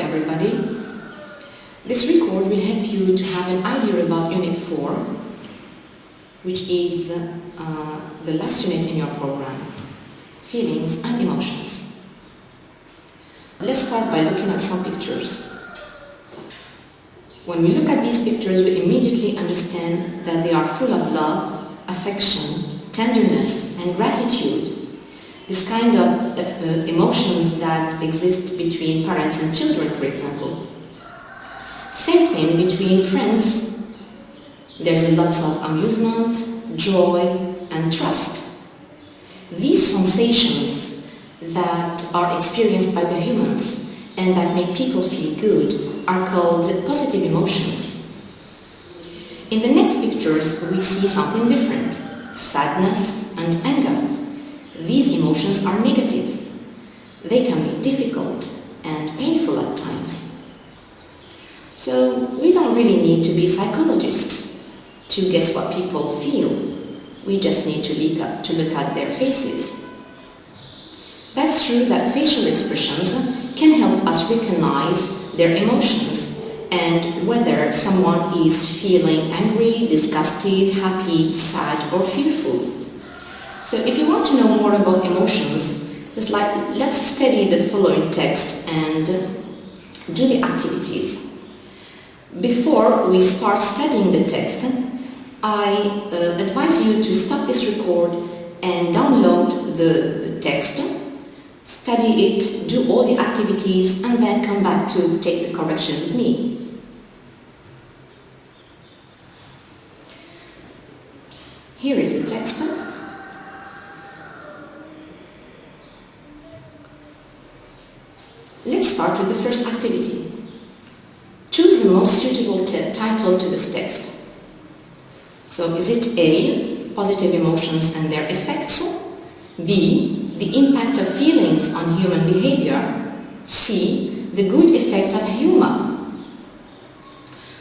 everybody. This record will help you to have an idea about Unit 4, which is the last unit in your program, Feelings and Emotions. Let's start by looking at some pictures. When we look at these pictures, we immediately understand that they are full of love, affection, tenderness, and gratitude. This kind of emotions that exist between parents and children, for example. Same thing between friends. There's lots of amusement, joy, and trust. These sensations that are experienced by the humans and that make people feel good are called positive emotions. In the next pictures, we see something different: sadness and anger. These emotions are negative. They can be difficult and painful at times. So we don't really need to be psychologists to guess what people feel. We just need to look at their faces. That's true that facial expressions can help us recognize their emotions and whether someone is feeling angry, disgusted, happy, sad, or fearful. So if you want to know more about emotions, let's study the following text and do the activities. Before we start studying the text, I advise you to stop this record and download the text, study it, do all the activities, and then come back to take the correction with me. Here is the text. Let's start with the first activity. Choose the most suitable title to this text. So is it A, positive emotions and their effects? B, the impact of feelings on human behavior? C, the good effect of humor?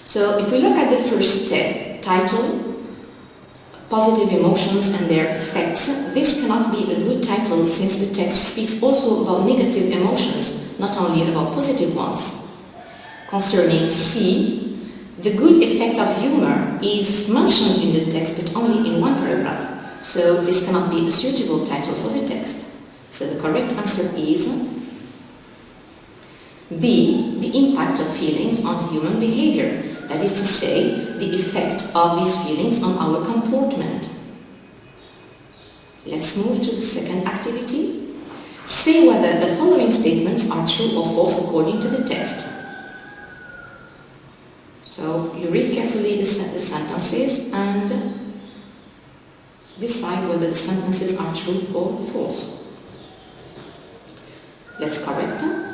So if we look at the first title, positive emotions and their effects, this cannot be a good title since the text speaks also about negative emotions, not only about positive ones. Concerning C, the good effect of humor is mentioned in the text but only in one paragraph, so this cannot be a suitable title for the text. So the correct answer is B, the impact of feelings on human behavior. That is to say, the effect of these feelings on our comportment. Let's move to the second activity. Say whether the following statements are true or false according to the text. So you read carefully the sentences and decide whether the sentences are true or false. Let's correct them.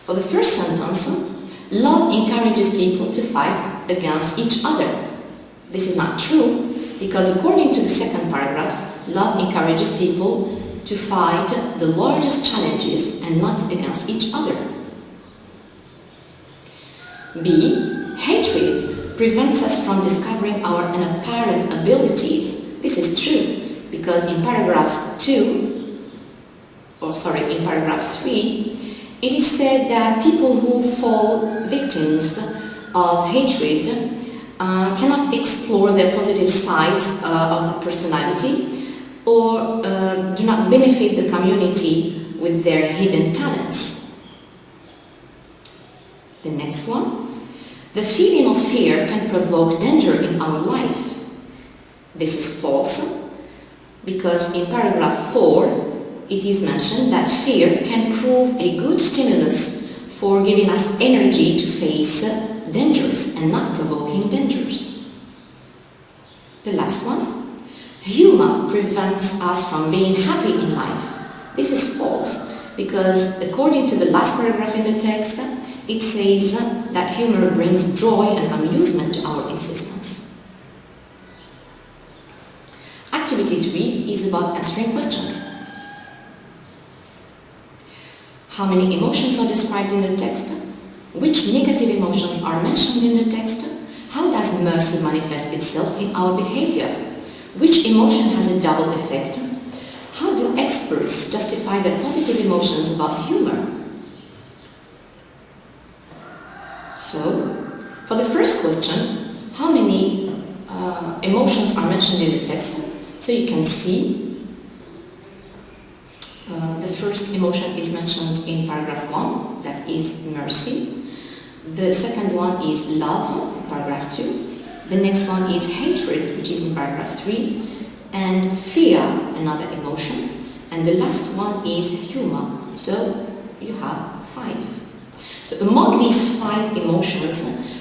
For the first sentence, love encourages people to fight against each other. This is not true because according to the second paragraph, love encourages people to fight the largest challenges and not against each other. B, hatred prevents us from discovering our unapparent abilities. This is true because in paragraph 3, it is said that people who fall victims of hatred cannot explore their positive sides of the personality or do not benefit the community with their hidden talents. The next one. The feeling of fear can provoke danger in our life. This is false because in paragraph 4, it is mentioned that fear can prove a good stimulus for giving us energy to face dangers and not provoking dangers. The last one. Humor prevents us from being happy in life. This is false because according to the last paragraph in the text, it says that humor brings joy and amusement to our existence. Activity 3 is about answering questions. How many emotions are described in the text? Which negative emotions are mentioned in the text? How does mercy manifest itself in our behavior? Which emotion has a double effect? How do experts justify their positive emotions about humor? For the first question, how many emotions are mentioned in the text? So you can see the first emotion is mentioned in paragraph 1, that is mercy. The second one is love, paragraph 2. The next one is hatred, which is in paragraph 3. And fear, another emotion. And the last one is humor. So you have 5. So among these 5 emotions,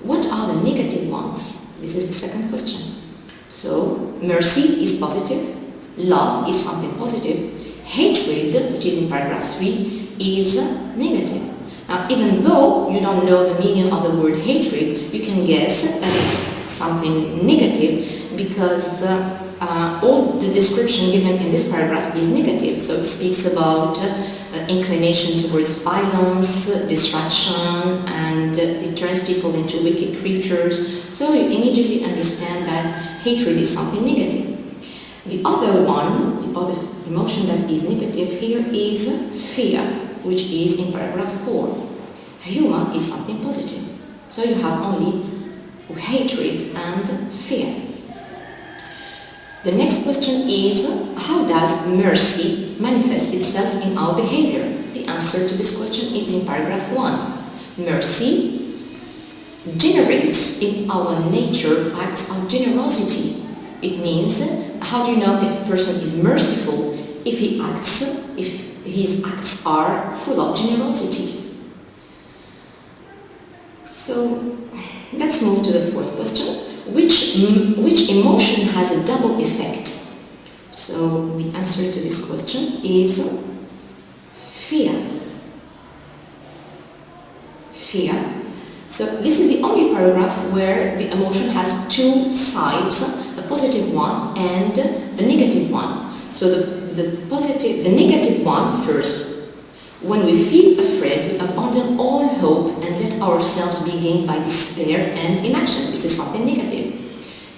what are the negative ones? This is the second question. So mercy is positive, love is something positive, hatred, which is in paragraph 3, is negative. Now, even though you don't know the meaning of the word hatred, you can guess that it's something negative because all the description given in this paragraph is negative. So it speaks about inclination towards violence, distraction, and it turns people into wicked creatures. So you immediately understand that hatred is something negative. The other one, the other emotion that is negative here is fear, which is in paragraph 4. Humor is something positive. So you have only hatred and fear. The next question is, how does mercy manifest itself in our behavior? The answer to this question is in paragraph 1. Mercy generates in our nature acts of generosity. It means, how do you know if a person is merciful? If his acts are full of generosity. So let's move to the fourth question. Which emotion has a double effect? So the answer to this question is fear. Fear. So this is the only paragraph where the emotion has 2 sides, a positive one and a negative one. So the negative one first. When we feel afraid, we abandon all hope and let ourselves be gained by despair and inaction. This is something negative.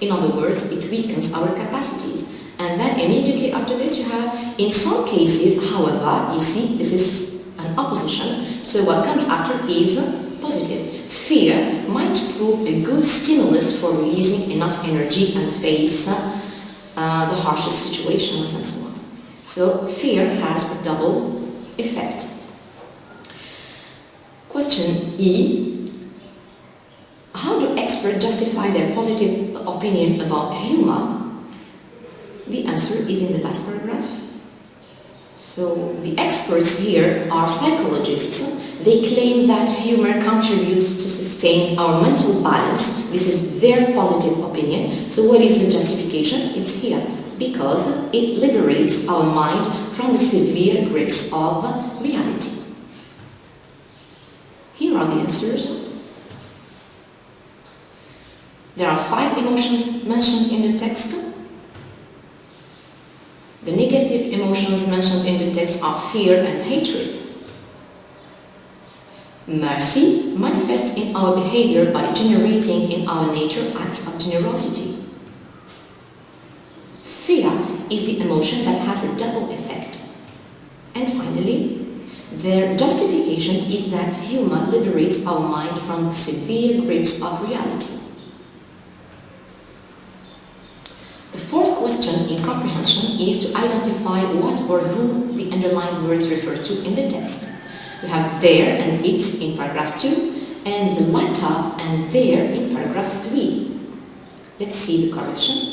In other words, it weakens our capacities. And then immediately after this you have, in some cases, however, you see this is an opposition. So what comes after is positive. Fear might prove a good stimulus for releasing enough energy and face the harshest situations and so on. So fear has a double effect. Question E. How do experts justify their positive opinion about humor? The answer is in the last paragraph. So the experts here are psychologists. They claim that humor contributes to sustain our mental balance. This is their positive opinion. So what is the justification? It's here. Because it liberates our mind from the severe grips of reality. Here are the answers. There are 5 emotions mentioned in the text. The negative emotions mentioned in the text are fear and hatred. Mercy manifests in our behavior by generating in our nature acts of generosity. Fear is the emotion that has a double effect. And finally, their justification is that humor liberates our mind from the severe grips of reality. The fourth question in comprehension is to identify what or who the underlined words refer to in the text. We have there and it in paragraph 2 and the latter and there in paragraph 3. Let's see the correction.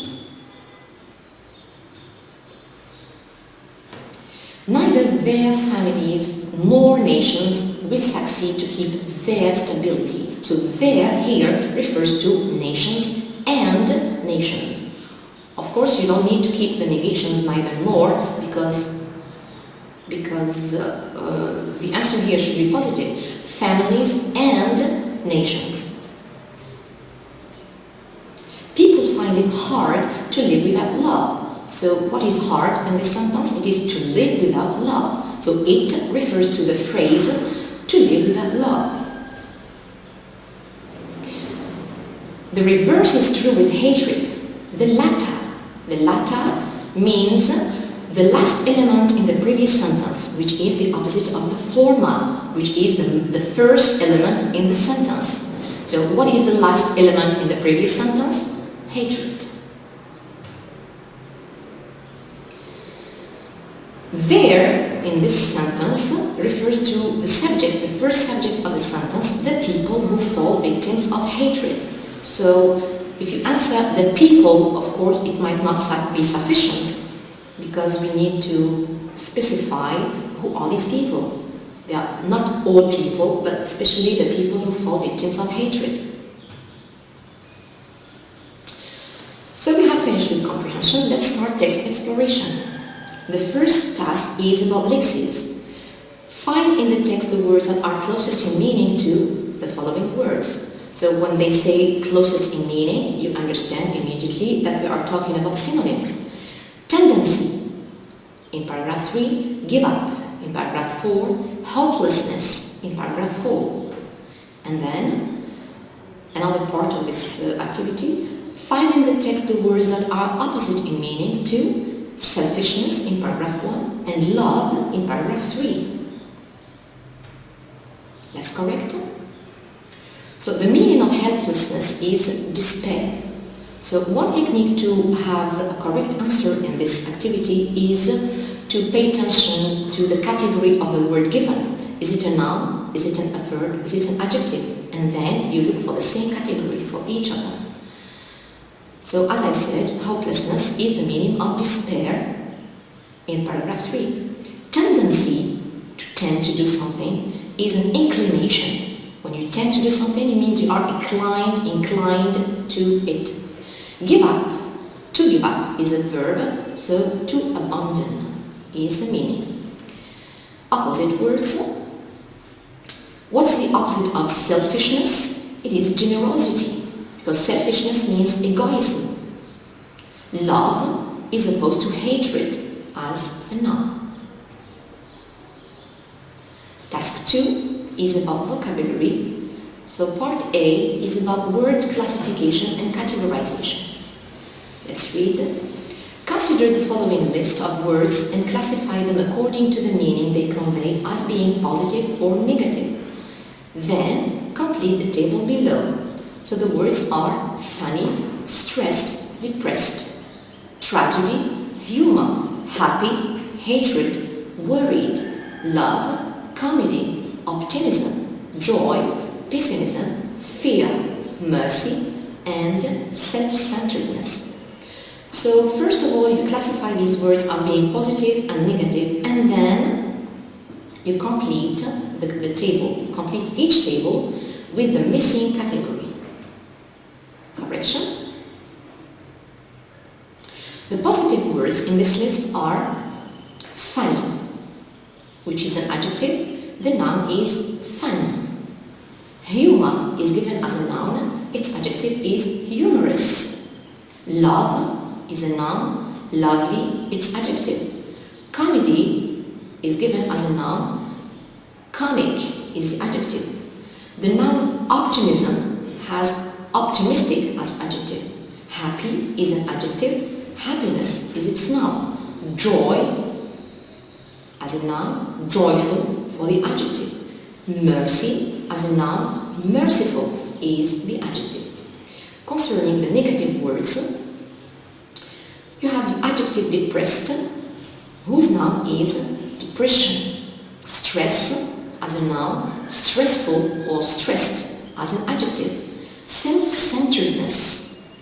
Neither their families nor nations will succeed to keep their stability. So their here refers to nations and nation. Of course, you don't need to keep the negations neither nor because the answer here should be positive. Families and nations. People find it hard to live without love. So what is hard in this sentence? It is to live without love. So it refers to the phrase to live without love. The reverse is true with hatred. The latter means the last element in the previous sentence, which is the opposite of the former, which is the first element in the sentence. So what is the last element in the previous sentence? Hatred. There, in this sentence, refers to the subject, the first subject of the sentence, the people who fall victims of hatred. So, if you answer the people, of course, it might not be sufficient, because we need to specify who are these people. They are not all people, but especially the people who fall victims of hatred. So we have finished with comprehension. Let's start text exploration. The first task is about lexemes. Find in the text the words that are closest in meaning to the following words. So when they say closest in meaning, you understand immediately that we are talking about synonyms. Tendency in paragraph 3, give up in paragraph 4, hopelessness in paragraph 4. And then another part of this activity, find in the text the words that are opposite in meaning to selfishness in paragraph 1 and love in paragraph 3. Let's correct it. So the meaning of helplessness is despair. So one technique to have a correct answer in this activity is to pay attention to the category of the word given. Is it a noun? Is it an adverb? Is it an adjective? And then you look for the same category for each of them. So as I said, hopelessness is the meaning of despair in paragraph 3. Tendency, to tend to do something, is an inclination. When you tend to do something, it means you are inclined to it. Give up, to give up is a verb, so to abandon is the meaning. Opposite words. What's the opposite of selfishness? It is generosity. Because selfishness means egoism. Love is opposed to hatred as a noun. Task 2 is about vocabulary. So part A is about word classification and categorization. Let's read. Consider the following list of words and classify them according to the meaning they convey as being positive or negative. Then complete the table below. So the words are funny, stress, depressed, tragedy, humor, happy, hatred, worried, love, comedy, optimism, joy, pessimism, fear, mercy, and self-centeredness. So first of all, you classify these words as being positive and negative, and then you complete the table. You complete each table with the missing category. Correction. The positive words in this list are funny, which is an adjective. The noun is fun. Humor is given as a noun. Its adjective is humorous. Love is a noun. Lovely, its adjective. Comedy is given as a noun. Comic is the adjective. The noun optimism has optimistic as adjective. Happy is an adjective. Happiness is its noun. Joy as a noun. Joyful for the adjective. Mercy as a noun. Merciful is the adjective. Concerning the negative words, you have the adjective depressed, whose noun is depression. Stress as a noun. Stressful or stressed as an adjective. Self-centeredness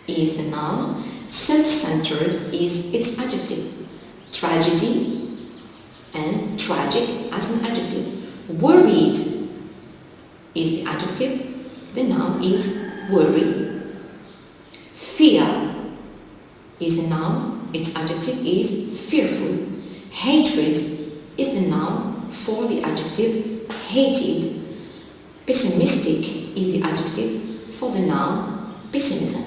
is the noun. Self-centered is its adjective. Tragedy and tragic as an adjective. Worried is the adjective. The noun is worry. Fear is a noun. Its adjective is fearful. Hatred is the noun for the adjective hated. Pessimistic is the adjective for the noun pessimism.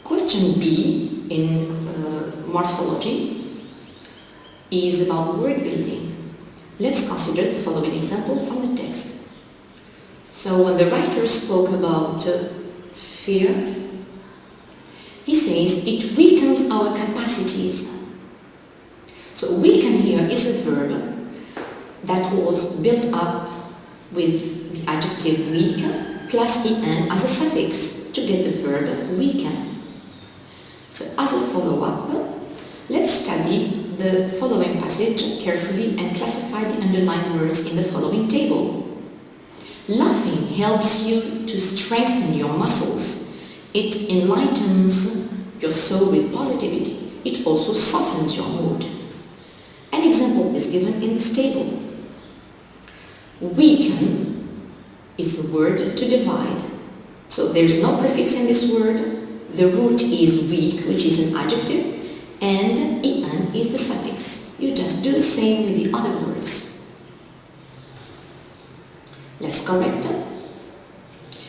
Question B in morphology is about word building. Let's consider the following example from the text. So when the writer spoke about fear, he says it weakens our capacities. So weaken here is a verb. that was built up with the adjective weak plus en as a suffix to get the verb weaken. So as a follow-up, let's study the following passage carefully and classify the underlined words in the following table. Laughing helps you to strengthen your muscles. It enlightens your soul with positivity. It also softens your mood. An example is given in this table. Weaken is the word to divide. So there is no prefix in this word. The root is weak, which is an adjective, and en is the suffix. You just do the same with the other words. Let's correct it.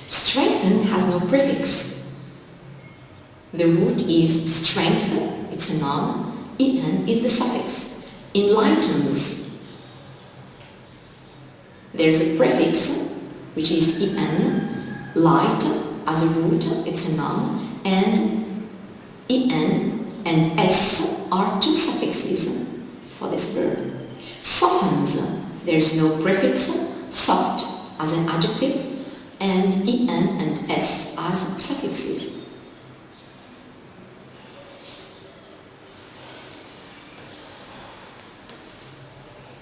Strengthen has no prefix. The root is strength, it's a noun. En is the suffix. Enlightens. There's a prefix, which is en. Light as a root, it's a noun. And en and s are two suffixes for this verb. Softens. There's no prefix. Soft as an adjective, and en and s as suffixes.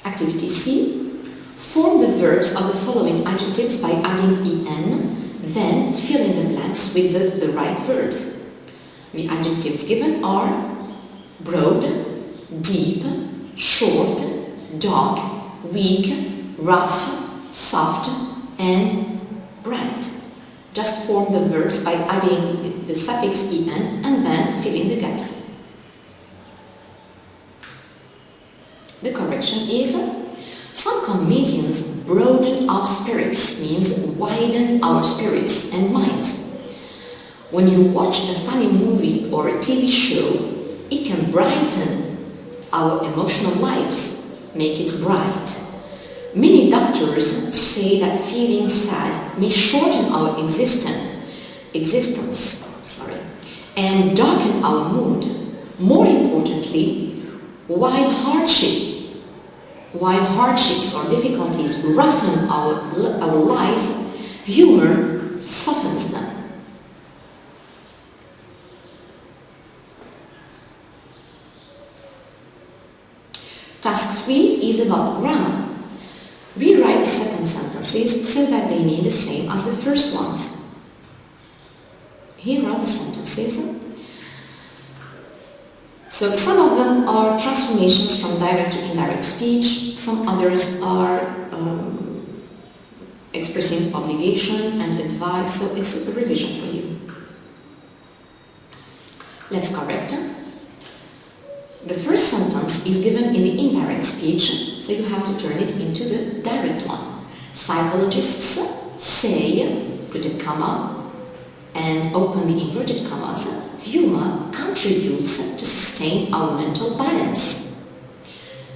Activity C. Form the verbs of the following adjectives by adding en, then fill in the blanks with the right verbs. The adjectives given are broad, deep, short, dark, weak, rough, soft, and bright. Just form the verbs by adding the suffix en and then fill in the gaps. The correction is, some comedians broaden our spirits, means widen our spirits and minds. When you watch a funny movie or a TV show, it can brighten our emotional lives, make it bright. Many doctors say that feeling sad may shorten our existence, and darken our mood. More importantly, while hardships or difficulties roughen our lives, humor softens them. Task 3 is about grammar. Rewrite the second sentences so that they mean the same as the first ones. Here are the sentences. So some of them are transformations from direct to indirect speech. Some others are expressing obligation and advice, so it's a revision for you. Let's correct them. The first sentence is given in the indirect speech, so you have to turn it into the direct one. Psychologists say, put a comma, and open the inverted commas, humor contributes to sustain our mental balance.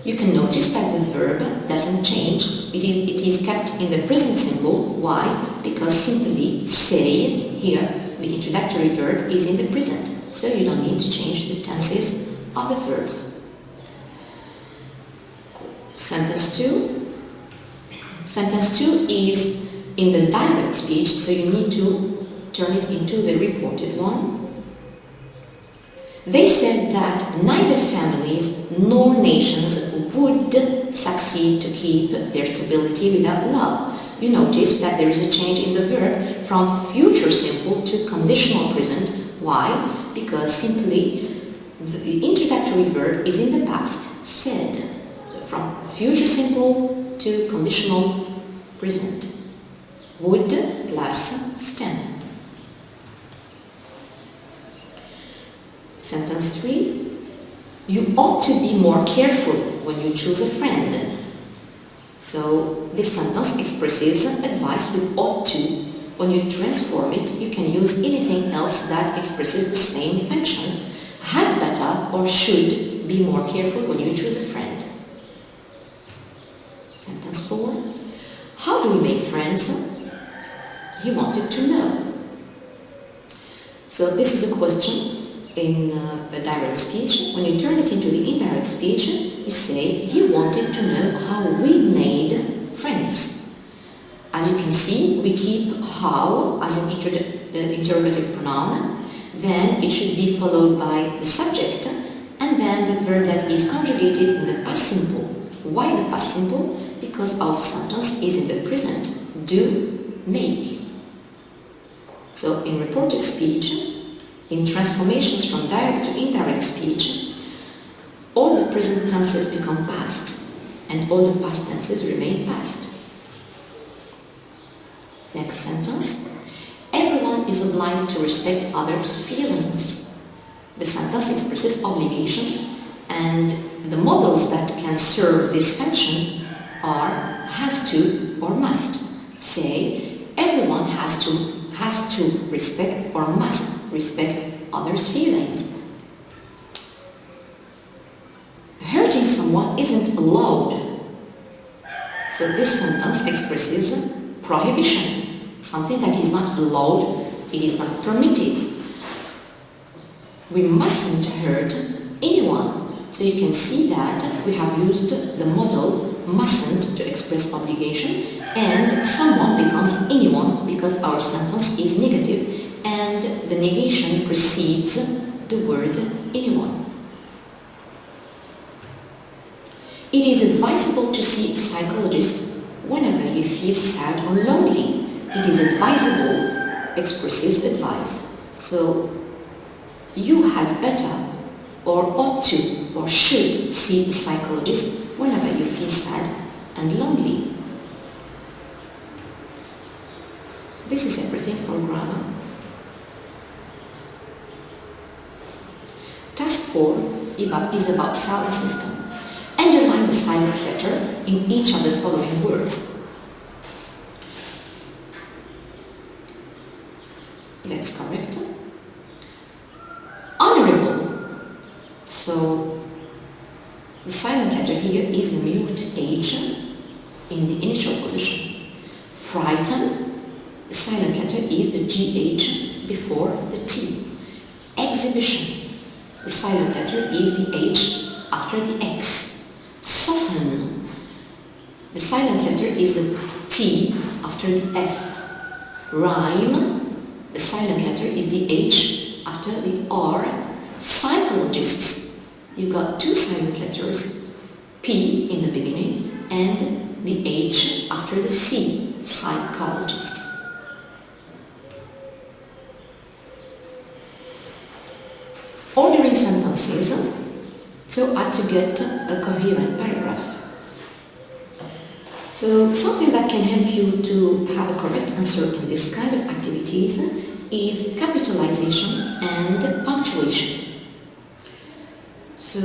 You can notice that the verb doesn't change. It is kept in the present simple. Why? Because simply say here, the introductory verb is in the present, so you don't need to change the tenses of the verbs. Sentence 2. Sentence 2 is in the direct speech, so you need to turn it into the reported one. They said that neither families nor nations would succeed to keep their stability without love. You notice that there is a change in the verb from future simple to conditional present. Why? Because simply the introductory verb is in the past, said. So from future simple to conditional present. Would plus stem. Sentence 3. You ought to be more careful when you choose a friend. So this sentence expresses advice with ought to. When you transform it, you can use anything else that expresses the same function. Had better or should be more careful when you choose a friend. Sentence 4. How do we make friends? He wanted to know. So this is a question in a direct speech. When you turn it into the indirect speech, you say he wanted to know how we made friends. As you can see, we keep how as an interrogative pronoun, then it should be followed by the subject, and then the verb that is conjugated in the past simple. Why the past simple? Because our sentence is in the present. Do, make. So in reported speech, in transformations from direct to indirect speech, all the present tenses become past, and all the past tenses remain past. Next sentence. Everyone is obliged to respect others' feelings. The sentence expresses obligation, and the models that can serve this function are has to or must. Say, everyone has to respect or must respect others' feelings. Hurting someone isn't allowed. So this sentence expresses prohibition, something that is not allowed, it is not permitted. We mustn't hurt anyone. So you can see that we have used the model mustn't to express obligation, and someone becomes anyone because our sentence is negative and the negation precedes the word anyone. It is advisable to see a psychologist whenever you feel sad or lonely. It is advisable expresses advice. So you had better or ought to or should see a psychologist whenever you feel sad and lonely. This is everything for grammar. Task 4 is about sound system. Underline the silent letter in each of the following words. Let's correct. Honorable. So the silent letter here is the mute H in the initial position. Frighten, the silent letter is the GH before the T. Exhibition, the silent letter is the H after the X. Soften, the silent letter is the T after the F. Rhyme, the silent letter is the H after the R. Psychologists, you got two silent letters, P in the beginning and the H after the C. Psychologists. Ordering sentences so as to get a coherent paragraph. So something that can help you to have a correct answer in this kind of activities is capitalization and punctuation. So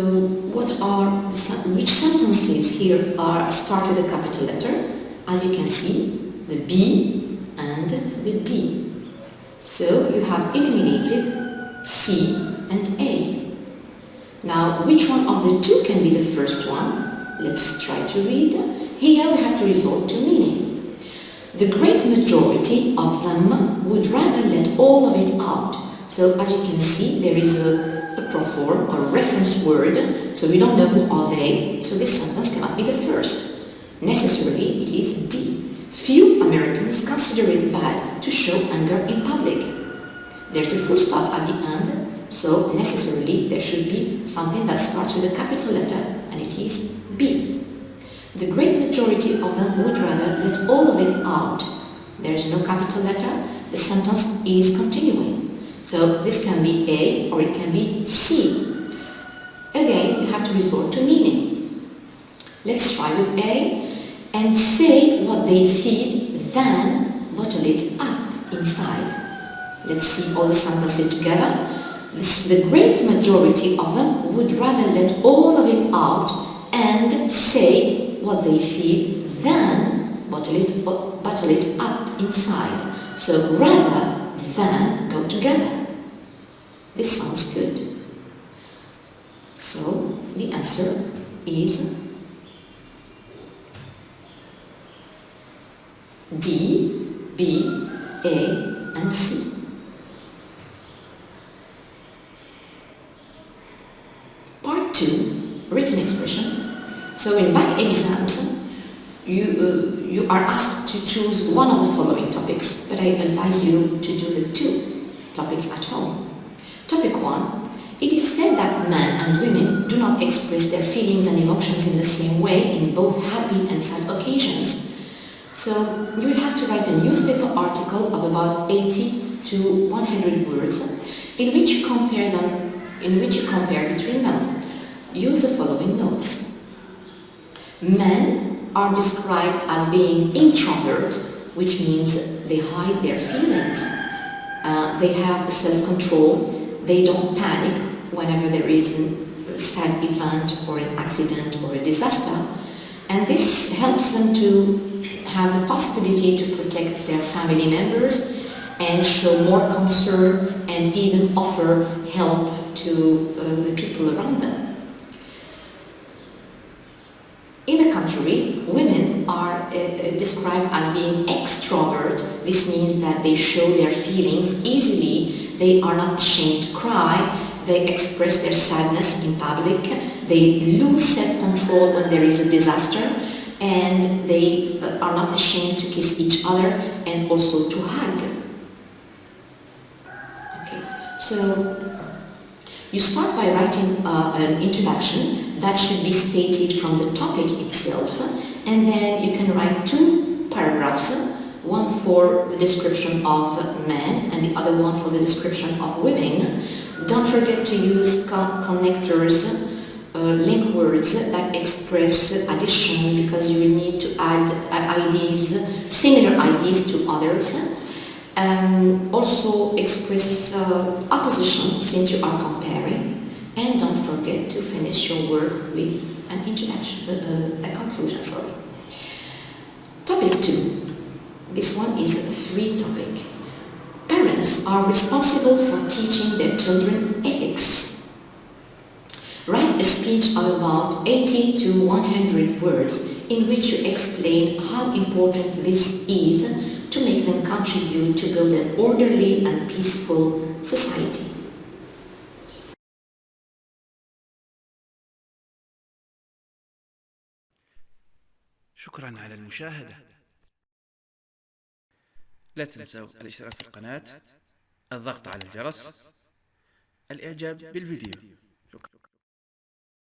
which sentences here are start with a capital letter? As you can see, the B and the D. So you have eliminated C and A. Now, which one of the two can be the first one? Let's try to read. Here we have to resort to meaning. The great majority of them would rather let all of it out. So as you can see, there is a proform or reference word, so we don't know who are they, so this sentence cannot be the first. Necessarily, it is D. Few Americans consider it bad to show anger in public. There's a full stop at the end, so necessarily there should be something that starts with a capital letter, and it is B. The great majority of them would rather let all of it out. There is no capital letter, the sentence is continuing. So this can be A or it can be C. Again, you have to resort to meaning. Let's try with A and say what they feel, then bottle it up inside. Let's see all the sentences together. The great majority of them would rather let all of it out and say what they feel, then bottle it up inside. So rather than go together. This sounds good. So the answer is D, B, A, and C. Part 2 written expression. So in back exams, you are asked to choose one of the following topics, but I advise you to do the two topics at home. Topic 1. It is said that men and women do not express their feelings and emotions in the same way in both happy and sad occasions. So you will have to write a newspaper article of about 80 to 100 words in which you compare between them. Use the following notes. Men are described as being introvert, which means they hide their feelings. They have self-control. They don't panic whenever there is a sad event or an accident or a disaster. And this helps them to have the possibility to protect their family members and show more concern and even offer help to the people around them. In the contrary, women are described as being extrovert. This means that they show their feelings easily. They are not ashamed to cry. They express their sadness in public. They lose self-control when there is a disaster. And they are not ashamed to kiss each other and also to hug. Okay, so you start by writing an introduction that should be stated from the topic itself, and then you can write two paragraphs, one for the description of men and the other one for the description of women. Don't forget to use connectors, link words that express addition, because you will need to add IDs, similar IDs to others. Also express opposition since you are comparing, and don't forget to finish your work with an introduction, a conclusion, sorry. Topic 2. This one is a free topic. Parents are responsible for teaching their children ethics. Write a speech of about 80 to 100 words in which you explain how important this is to make them contribute to build an orderly and peaceful society. شكرا على المشاهدة. لا تنسوا الاشتراك في القناة، الضغط على الجرس، الإعجاب بالفيديو. شكرا.